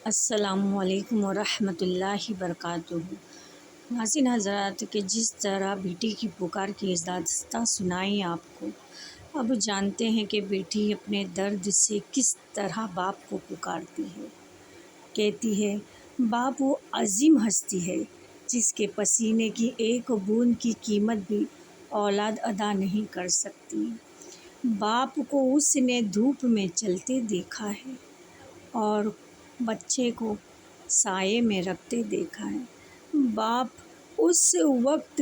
السلام علیکم ورحمۃ اللہ وبرکاتہ۔ ناظرین حضرات کہ جس طرح بیٹی کی پکار کی داستاں سنائی آپ کو، اب جانتے ہیں کہ بیٹی اپنے درد سے کس طرح باپ کو پکارتی ہے۔ کہتی ہے، باپ وہ عظیم ہستی ہے جس کے پسینے کی ایک بوند کی قیمت بھی اولاد ادا نہیں کر سکتی۔ باپ کو اس نے دھوپ میں چلتے دیکھا ہے اور بچے کو سائے میں رکھتے دیکھا ہے۔ باپ اس وقت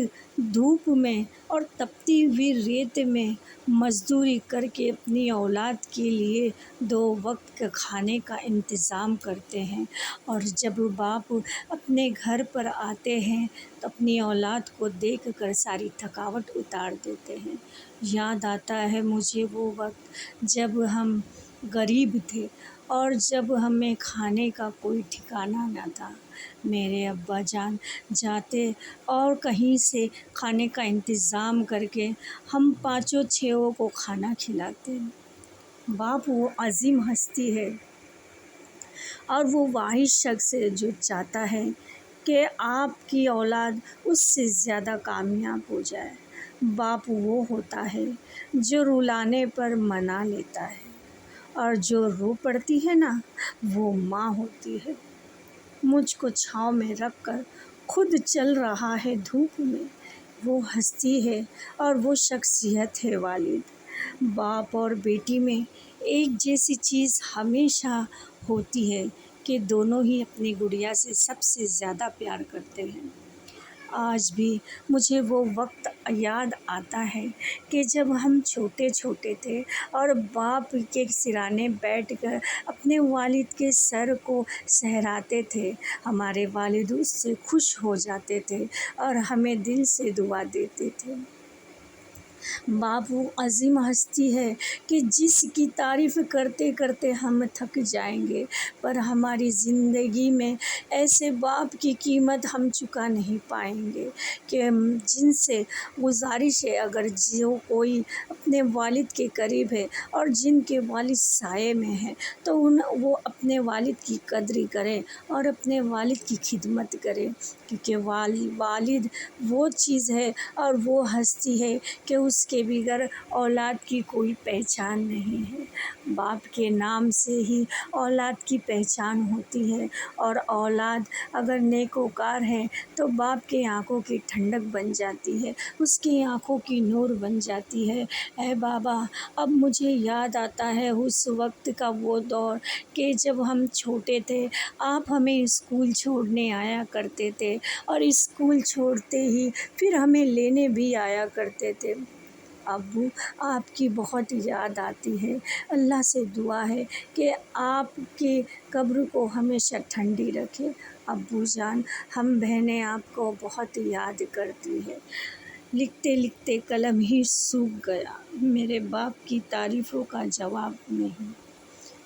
دھوپ میں اور تپتی ہوئی ریت میں مزدوری کر کے اپنی اولاد کے لیے 2 وقت کے کھانے کا انتظام کرتے ہیں، اور جب باپ اپنے گھر پر آتے ہیں تو اپنی اولاد کو دیکھ کر ساری تھکاوٹ اتار دیتے ہیں۔ یاد آتا ہے مجھے وہ وقت جب ہم غریب تھے اور جب ہمیں کھانے کا کوئی ٹھکانہ نہ تھا۔ میرے ابا جان جاتے اور کہیں سے کھانے کا انتظام کر کے ہم 5 کو کھانا کھلاتے۔ باپ وہ عظیم ہستی ہے اور وہ واحد شخص ہے جو چاہتا ہے کہ آپ کی اولاد اس سے زیادہ کامیاب ہو جائے۔ باپ وہ ہوتا ہے جو رلانے پر منا لیتا ہے، اور جو رو پڑتی ہے نا، وہ ماں ہوتی ہے۔ مجھ کو چھاؤں میں رکھ کر خود چل رہا ہے دھوپ میں، وہ ہستی ہے اور وہ شخصیت ہے والد۔ باپ اور بیٹی میں ایک جیسی چیز ہمیشہ ہوتی ہے کہ دونوں ہی اپنی گڑیا سے سب سے زیادہ پیار کرتے ہیں۔ آج بھی مجھے وہ وقت یاد آتا ہے کہ جب ہم چھوٹے تھے اور باپ کے سرانے بیٹھ کر اپنے والد کے سر کو سہراتے تھے۔ ہمارے والد اس سے خوش ہو جاتے تھے اور ہمیں دل سے دعا دیتے تھے۔ باپ وہ عظیم ہستی ہے کہ جس کی تعریف کرتے کرتے ہم تھک جائیں گے، پر ہماری زندگی میں ایسے باپ کی قیمت ہم چکا نہیں پائیں گے کہ جن سے گزارش ہے، اگر جو کوئی اپنے والد کے قریب ہے اور جن کے والد سائے میں ہیں تو وہ اپنے والد کی قدر کریں اور اپنے والد کی خدمت کریں، کیونکہ والد وہ چیز ہے اور وہ ہستی ہے کہ اس کے بغیر اولاد کی کوئی پہچان نہیں ہے۔ باپ کے نام سے ہی اولاد کی پہچان ہوتی ہے، اور اولاد اگر نیکوکار ہے تو باپ کے آنکھوں کی ٹھنڈک بن جاتی ہے، اس کی آنکھوں کی نور بن جاتی ہے۔ اے بابا، اب مجھے یاد آتا ہے اس وقت کا وہ دور کہ جب ہم چھوٹے تھے، آپ ہمیں اسکول چھوڑنے آیا کرتے تھے اور اسکول چھوڑتے ہی پھر ہمیں لینے بھی آیا کرتے تھے۔ ابو، آپ کی بہت یاد آتی ہے۔ اللہ سے دعا ہے کہ آپ کی قبر کو ہمیشہ ٹھنڈی رکھے۔ ابو جان، ہم بہنیں آپ کو بہت یاد کرتی ہیں۔ لکھتے لکھتے قلم ہی سوکھ گیا، میرے باپ کی تعریفوں کا جواب نہیں۔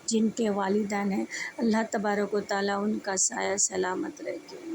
جن کے والدین ہیں، اللہ تبارک و تعالیٰ ان کا سایہ سلامت رکھے۔